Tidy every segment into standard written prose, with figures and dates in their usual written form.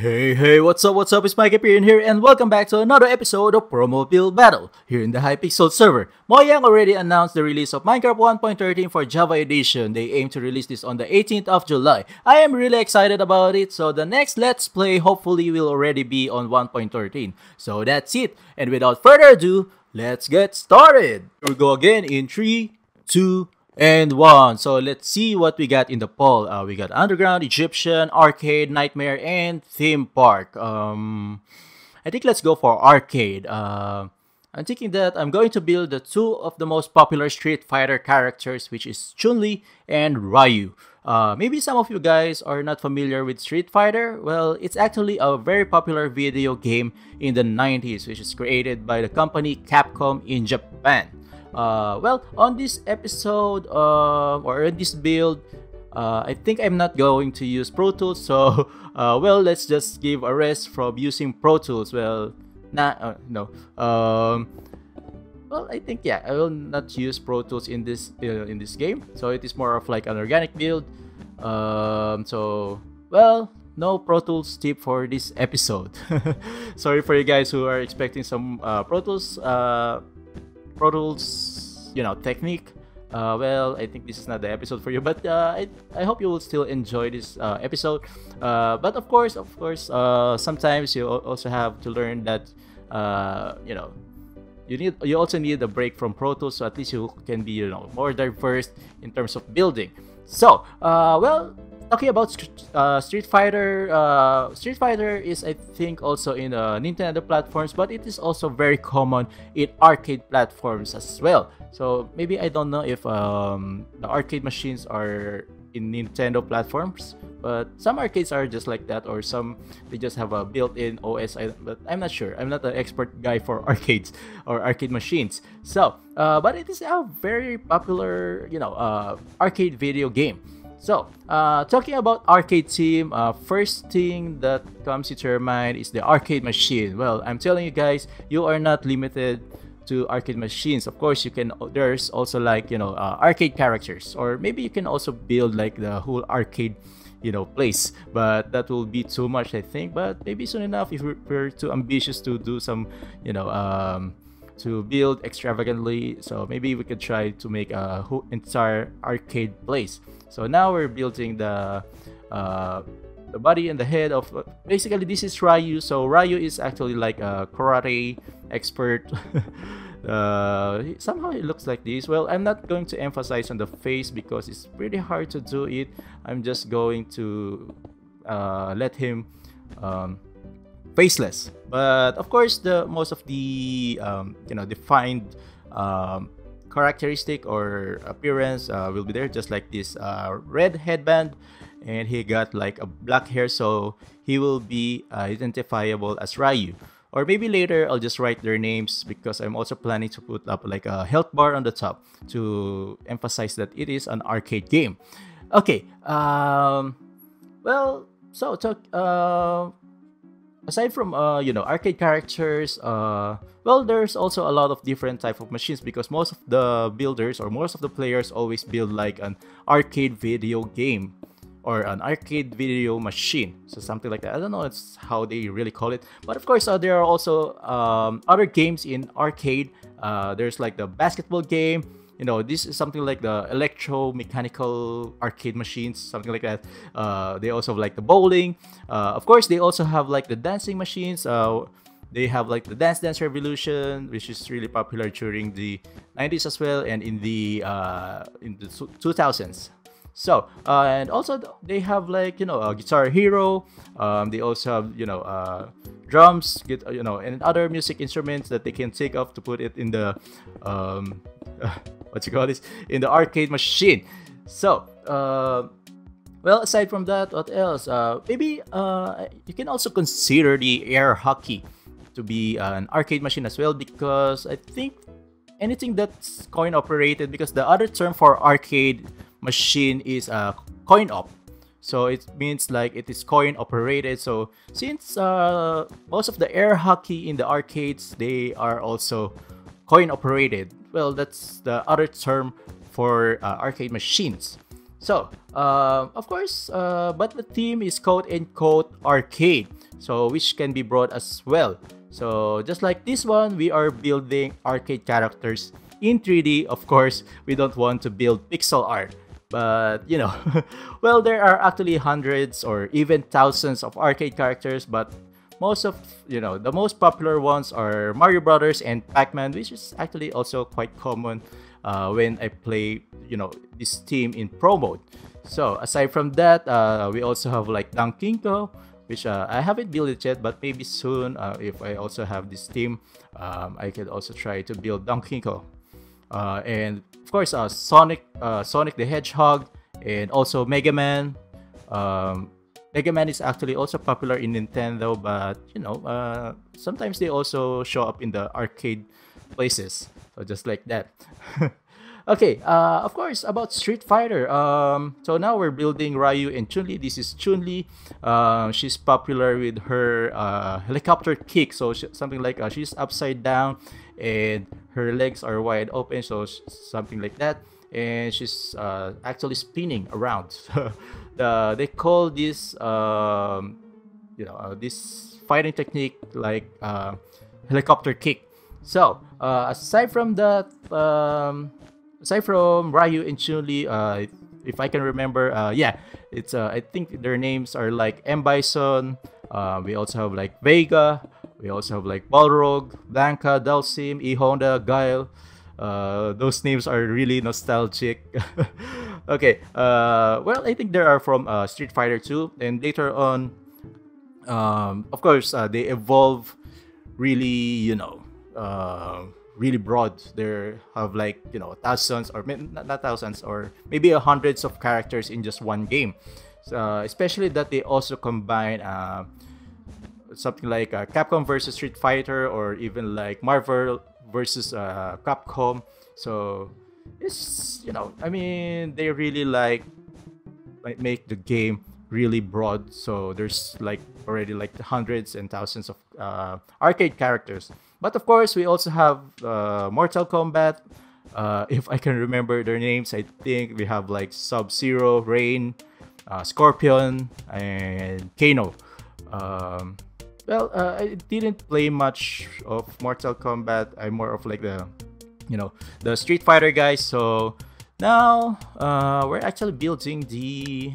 Hey, what's up, it's mikeyperion here, and welcome back to another episode of Promo Build Battle, here in the Hypixel server. Mojang already announced the release of Minecraft 1.13 for Java Edition. They aim to release this on the 18th of July. I am really excited about it, so the next Let's Play hopefully will already be on 1.13. So that's it, and without further ado, let's get started! Here we go again in 3, 2, and 1. So let's see what we got in the poll. We got Underground, Egyptian, Arcade, Nightmare, and Theme Park. I think let's go for Arcade. I'm thinking that I'm going to build the two of the most popular Street Fighter characters, which is Chun-Li and Ryu. Maybe some of you guys are not familiar with Street Fighter. Well, it's actually a very popular video game in the 90s, which is created by the company Capcom in Japan. Well, on this episode or in this build, I think I'm not going to use Pro Tools, so well, let's just give a rest from using Pro Tools. Well, no. Well, I think yeah, I will not use Pro Tools in this game. So it is more of like an organic build. So well, no Pro Tools tip for this episode. Sorry for you guys who are expecting some Pro Tools, technique. Well, I think this is not the episode for you, but I hope you will still enjoy this episode. But of course, sometimes you also have to learn that you also need a break from Pro Tools, so at least you can be more diverse in terms of building. So well, talking about Street Fighter, Street Fighter is, I think, also in Nintendo platforms, but it is also very common in arcade platforms as well. So maybe I don't know if the arcade machines are in Nintendo platforms, but some arcades are just like that, or some they just have a built-in OS. But I'm not sure. I'm not an expert guy for arcades or arcade machines. So, but it is a very popular, arcade video game. So, talking about arcade theme, first thing that comes into your mind is the arcade machine. Well, I'm telling you guys, you are not limited to arcade machines. Of course, you can. There's also like arcade characters, or maybe you can also build like the whole arcade, place. But that will be too much, I think. But maybe soon enough, if we're too ambitious to do some, to build extravagantly, so maybe we could try to make a whole entire arcade place. So now we're building the body and the head of basically this is Ryu. So Ryu is actually like a karate expert. Somehow it looks like this. Well, I'm not going to emphasize on the face because it's pretty hard to do it. I'm just going to let him faceless. But of course, the most of the defined characteristic or appearance will be there, just like this red headband, and he got like a black hair, so he will be identifiable as Ryu. Or maybe later I'll just write their names, because I'm also planning to put up like a health bar on the top to emphasize that it is an arcade game. Okay, well, so talk aside from arcade characters, well, there's also a lot of different type of machines, because most of the builders or most of the players always build like an arcade video game or an arcade video machine, so something like that. I don't know it's how they really call it, but of course there are also other games in arcade. There's like the basketball game. This is something like the electromechanical arcade machines, something like that. They also have like the bowling. Of course, they also have like the dancing machines. They have like the Dance Revolution, which is really popular during the 90s as well, and in the 2000s. So, and also they have like a Guitar Hero. They also have drums, and other music instruments that they can take off to put it in the in the arcade machine. So well, aside from that, what else? Maybe you can also consider the air hockey to be an arcade machine as well, because I think anything that's coin operated, because the other term for arcade machine is coin op. So it means like it is coin operated. So since most of the air hockey in the arcades, they are also coin operated, well, that's the other term for arcade machines. So of course, but the theme is quote unquote arcade. so which can be brought as well. So just like this one, we are building arcade characters in 3D. Of course, we don't want to build pixel art, but you know, well, there are actually hundreds or even thousands of arcade characters, but most of, you know, the most popular ones are Mario Brothers and Pac-Man, which is actually also quite common when I play, you know, this team in pro mode. So aside from that, we also have like Donkey Kong, which I haven't built it yet, but maybe soon, if I also have this team, I could also try to build Donkey Kong. And of course, Sonic the Hedgehog, and also Mega Man. Mega Man is actually also popular in Nintendo, but you know, sometimes they also show up in the arcade places. So just like that. Okay, of course, about Street Fighter. So now we're building Ryu and Chun-Li. This is Chun-Li. She's popular with her helicopter kick. So something like she's upside down and her legs are wide open. So something like that. And she's actually spinning around. They call this, you know, this fighting technique like helicopter kick. So aside from that, aside from Ryu and Chun-Li, if I can remember, yeah, it's I think their names are like M. Bison. We also have like Vega. We also have like Balrog, Blanca, Dhalsim, E. Honda, Guile. Those names are really nostalgic. Okay, well, I think they are from Street Fighter 2, and later on, of course, they evolve really, you know, really broad. They have like, you know, thousands or not thousands or maybe hundreds of characters in just one game. Especially that they also combine something like Capcom versus Street Fighter, or even like Marvel versus Capcom. So it's, you know, I mean, they really like make the game really broad. So there's like already like hundreds and thousands of arcade characters. But of course, we also have Mortal Kombat. If I can remember their names, I think we have like Sub-Zero, Rain, Scorpion, and Kano. Well, I didn't play much of Mortal Kombat. I'm more of like the, you know, the Street Fighter guys. So now we're actually building the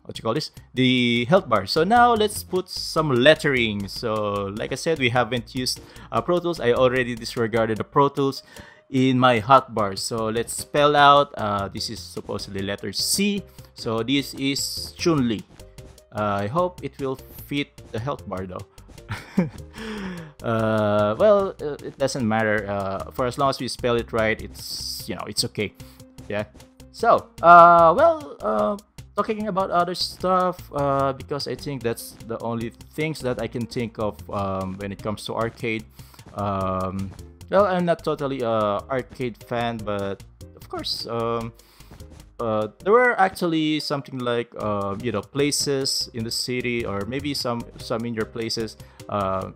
what you call this, the health bar. So now let's put some lettering. So like I said, we haven't used Pro Tools. I already disregarded the Pro Tools in my hotbar. So let's spell out, this is supposedly letter C. So this is Chun-Li. I hope it will fit the health bar though. Well, it doesn't matter. For as long as we spell it right, it's, you know, it's okay. Yeah. So, well, talking about other stuff, because I think that's the only things that I can think of when it comes to arcade. Well, I'm not totally a arcade fan, but of course, there were actually something like you know, places in the city, or maybe some in your places,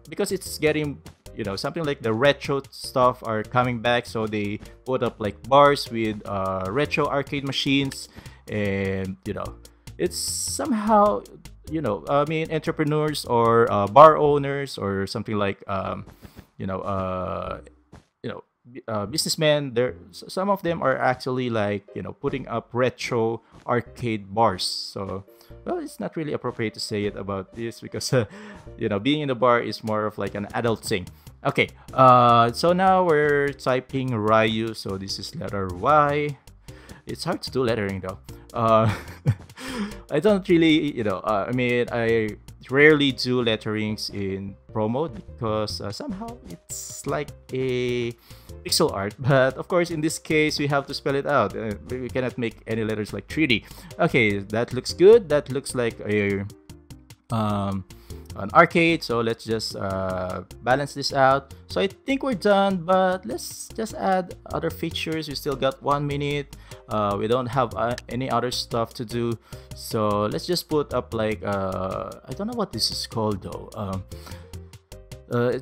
because it's getting, you know, something like the retro stuff are coming back. So they put up like bars with retro arcade machines, and you know, it's somehow, you know, I mean, entrepreneurs or bar owners or something like you know, businessmen, there, some of them are actually like, you know, putting up retro arcade bars. So, well, it's not really appropriate to say it about this, because you know, being in a bar is more of like an adult thing. Okay, so now we're typing Ryu. So this is letter Y. It's hard to do lettering though. I don't really, you know, I mean, I rarely do letterings in pro mode, because somehow it's like a pixel art. But of course, in this case, we have to spell it out. We cannot make any letters like 3D. Okay, that looks good. That looks like a an arcade. So let's just balance this out. So I think we're done, but let's just add other features. We still got 1 minute. We don't have any other stuff to do, so let's just put up like I don't know what this is called though.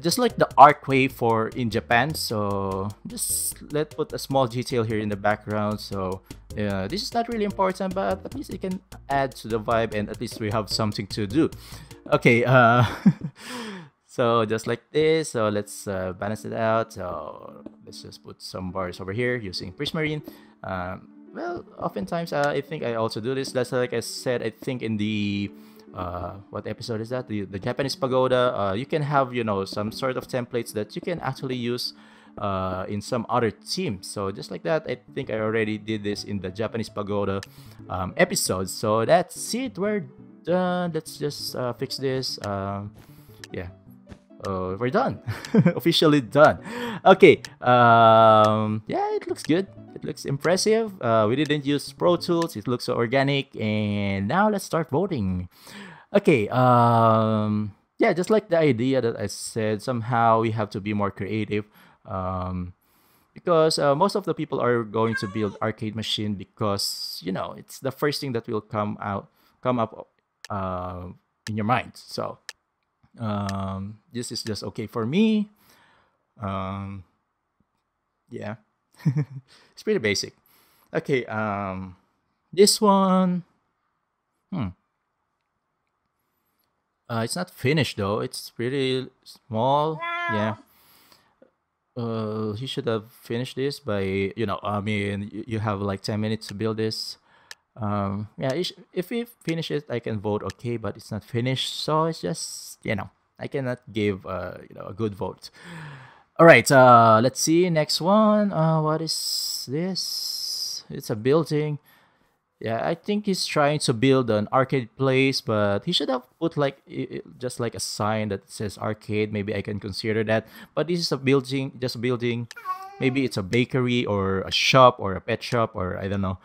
Just like the archway for in Japan. So just let's put a small detail here in the background. So This is not really important, but at least it can add to the vibe, and at least we have something to do. Okay, so just like this, so let's balance it out. So let's just put some bars over here using prismarine. Well, oftentimes I think I also do this. That's like I said, I think in the what episode is that? The Japanese pagoda. You can have, you know, some sort of templates that you can actually use in some other teams. So just like that, I think I already did this in the Japanese pagoda episode. So that's it. We're done. Let's just fix this. Yeah. We're done. Officially done. Okay. Yeah, it looks good. It looks impressive. We didn't use Pro Tools. It looks so organic. And now let's start voting. Okay. Yeah, just like the idea that I said, somehow we have to be more creative. Because most of the people are going to build arcade machine because, you know, it's the first thing that will come up in your mind. So this is just okay for me. Yeah. It's pretty basic. Okay, this one, it's not finished though. It's pretty small. Yeah. He should have finished this by, you know, I mean, you have like 10 minutes to build this. Yeah, if we finish it, I can vote okay, but it's not finished, so it's just, you know, I cannot give you know, a good vote. All right, let's see next one. What is this? It's a building. Yeah, I think he's trying to build an arcade place, but he should have put like just like a sign that says arcade. Maybe I can consider that. But this is a building, just a building. Maybe it's a bakery or a shop or a pet shop or I don't know.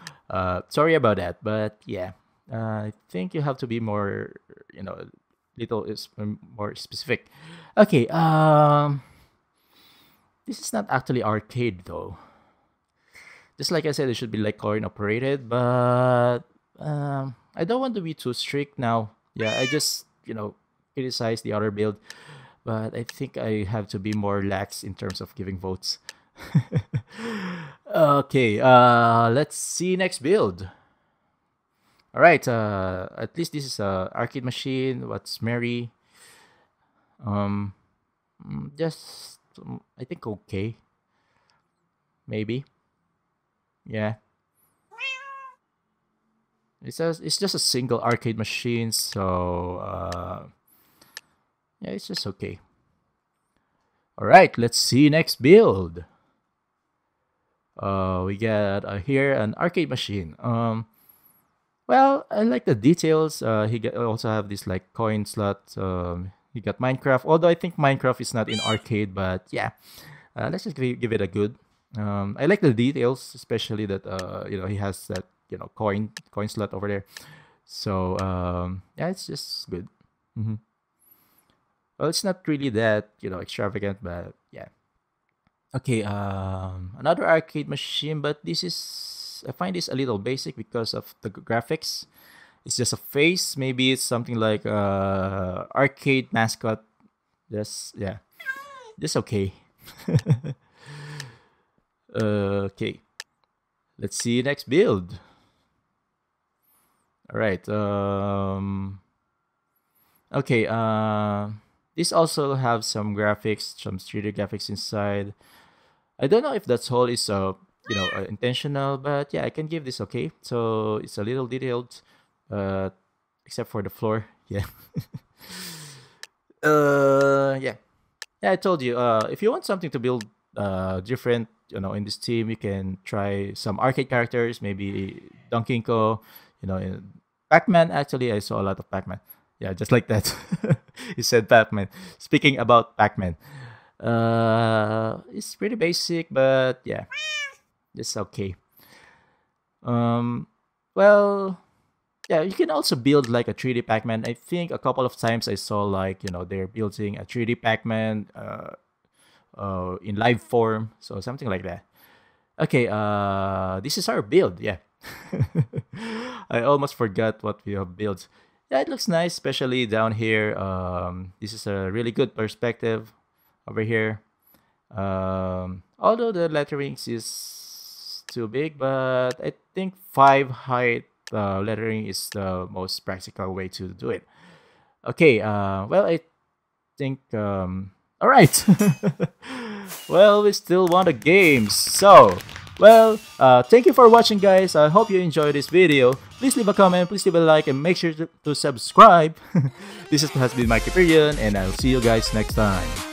Sorry about that, but yeah, I think you have to be more, you know, little is more specific. Okay, this is not actually arcade though. Just like I said, it should be like coin operated, but I don't want to be too strict now. Yeah, I just, you know, criticize the other build, but I think I have to be more lax in terms of giving votes. Okay, let's see next build. All right, at least this is a arcade machine. What's Mary? Just I think okay, maybe. Yeah, it's just a single arcade machine, so yeah, it's just okay. All right, let's see next build. We got here an arcade machine. Well, I like the details. Also have this like coin slot. He got Minecraft, although I think Minecraft is not in arcade, but yeah, let's just give it a good. I like the details, especially that you know, he has that, you know, coin slot over there. So yeah, it's just good. Well, it's not really that, you know, extravagant, but yeah. Okay, another arcade machine, but this is, I find this a little basic because of the graphics. It's just a face. Maybe it's something like arcade mascot. Just yeah, just okay. Okay, let's see next build. All right. Okay. This also have some graphics, some 3D graphics inside. I don't know if that's whole is you know, intentional, but yeah, I can give this okay. So it's a little detailed, except for the floor. Yeah. Yeah. Yeah, I told you. If you want something to build different, you know, in this team, you can try some arcade characters, maybe Donkey Kong, you know, Pac-Man. Actually, I saw a lot of Pac-Man. Yeah, just like that. He said Pac-Man. Speaking about Pac-Man, it's pretty basic, but yeah, it's okay. Well, yeah, you can also build like a 3D Pac-Man. I think a couple of times I saw like, you know, they're building a 3D Pac-Man in live form, so something like that. Okay, this is our build. Yeah. I almost forgot what we have built. Yeah, it looks nice, especially down here. This is a really good perspective over here. Although the letterings is too big, but I think 5 height lettering is the most practical way to do it. Okay, well, I think, all right. Well, we still want the games. So, well, thank you for watching, guys. I hope you enjoyed this video. Please leave a comment, please leave a like, and make sure to subscribe. This has been Mikey Perion, and I'll see you guys next time.